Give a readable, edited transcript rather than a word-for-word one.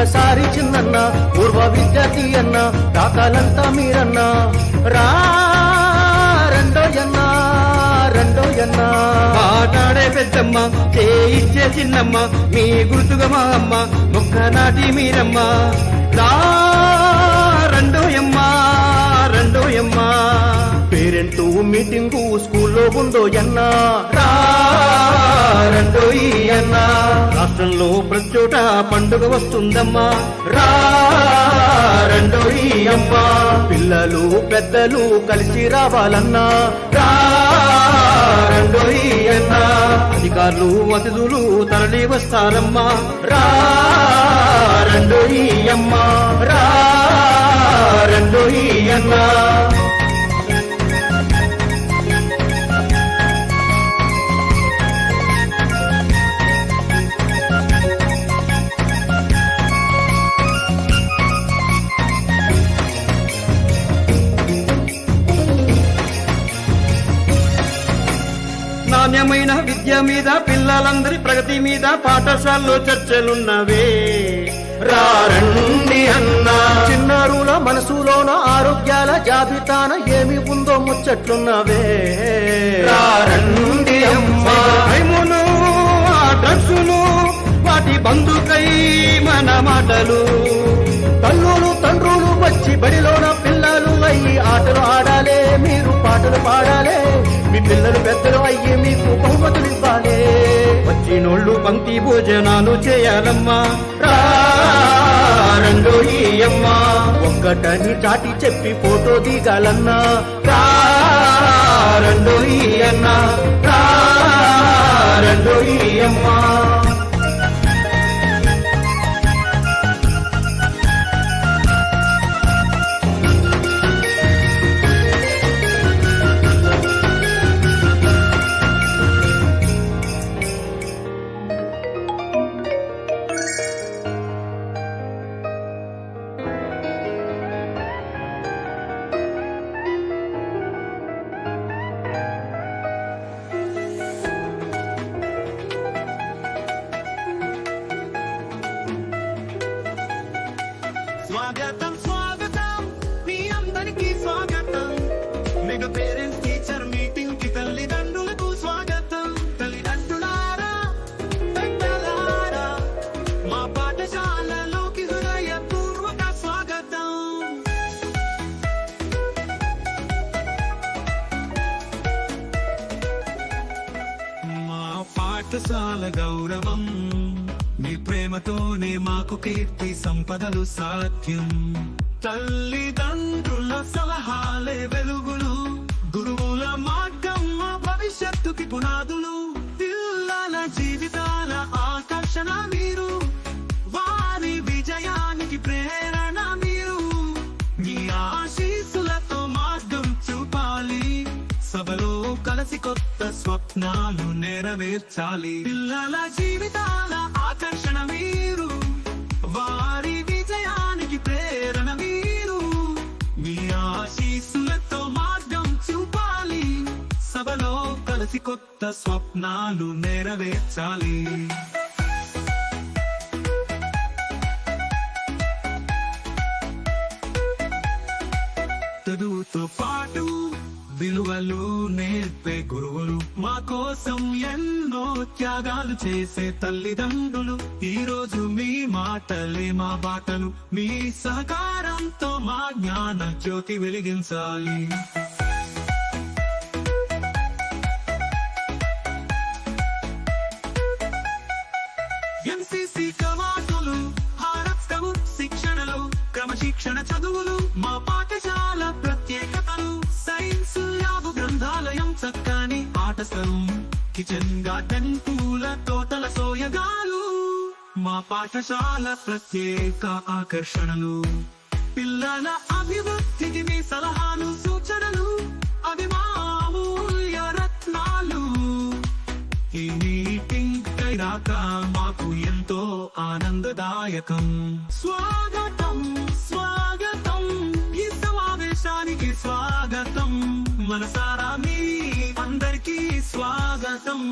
ఒక్కసారి చిన్నన్న పూర్వ విద్యార్థి అన్న దాతలంతా మీరన్నా రా రెండోయన్నా రెండోయన్నా. మాట్లాడే పెద్దమ్మ చేయిచ్చే చిన్నమ్మ మీ గుర్తుగా మా అమ్మ ఒక్కనాటి మీరమ్మ రా రెండోయమ్మ రెండోయమ్మ. పేరెంట్ మీటింగు స్కూల్లో ఉందో అన్నా రా రెండోయన్నా. రాష్ట్రంలో ప్రతి చోట పండుగ వస్తుందమ్మా రా రెండోయమ్మా. పిల్లలు పెద్దలు కలిసి రావాలన్నా రా రెండోయన్నా. అధికారులు అతిథులు తరలి వస్తారమ్మా రా రెండోయమ్మా రా రెండోయన్నా. నాణ్యమైన విద్య మీద పిల్లలందరి ప్రగతి మీద పాఠశాలలో చర్చలున్నవే రండి అన్నా. చిన్నారుల మనసులోన ఆరోగ్యాల జాబితాన ఏమి ఉందో ముచ్చట్లున్నవే రండి అమ్మా. భయమును ఆ డ్రగ్సును వాటి బంధుకై మన మాటలు తల్లులు తండ్రులు వచ్చి బడిలోన పిల్లలు అయ్యి ఆటలు ఆడాలే మీరు పాటలు పాడాలే మీ పిల్లలు పెద్దలు అయ్యి మీకు బహుమతులు ఇవ్వాలే. వచ్చినోళ్ళు పంక్తి భోజనాలు చేయాలమ్మా రెండోయమ్మా. ఒక్కటని చాటి చెప్పి ఫోటో దిగాలన్నా రెండోయన్నా రెండోయమ్మా. స్వాగతం స్వాగతం మీ అందరికీ స్వాగతం. మెగా పేరెంట్స్ టీచర్ మీటింగ్ కి తల్లిదండ్రులకు స్వాగతం. తల్లిదండ్రులారా పెద్దలారా మా పాఠశాలలోకి హృదయపూర్వక స్వాగతం. మా పాఠశాల గౌరవం మీ ప్రేమతోనే మాకు కీర్తి సంపదలు సాధ్యం. తల్లిదండ్రుల సలహాలే వెలుగులు, గురువుల మార్గం మా భవిష్యత్తుకి పునాదులు. పిల్లల జీవితాల ఆకర్షణ మీరు, వారి విజయానికి ప్రేరణ మీరు. మీ ఆశీస్సులతో మార్గం చూపాలి, సభలో కలిసి కొత్త స్వప్నాలు నెరవేర్చాలి. పిల్లల జీవితాల ఆకర్షణ మీరు, వారి విజయానికి ప్రేరణ మీరు. మీ ఆశీస్సులతో మార్గం చూపాలి, సభలో కలిసి కొత్త స్వప్నాలు నెరవేర్చాలి. చదువుతో పాటు విలువలు నేర్పే గురువులు, మా కోసం ఎన్నో త్యాగాలు చేసే తల్లిదండ్రులు. ఈ రోజు మీ మాటలే మా బాటలు, మీ సహకారంతో మా జ్ఞాన జ్యోతి వెలిగించాలి. ఎన్సీసీ కవాతులు, భారత్ స్కౌట్ శిక్షణలు, క్రమశిక్షణ చదువులు మా పాఠశాల ప్రత్యేకతలు. సైన్స్ ల్యాబ్, గ్రంథాలయం, చక్కని ఆట స్థలం, కిచెన్ గార్డెన్, పూల తోటల సోయగాలు మా పాఠశాల ప్రత్యేక ఆకర్షణలు. పిల్లల అభివృద్ధికి మీ సలహాలు సూచనలు అవి మా అమూల్య రత్నాలు. ఈ మీటింగ్ కైరాక మాకు ఎంతో ఆనందదాయకం. స్వాగతం స్వాగతం ఈ సమావేశానికి స్వాగతం. మనసారా మీ అందరికీ స్వాగతం.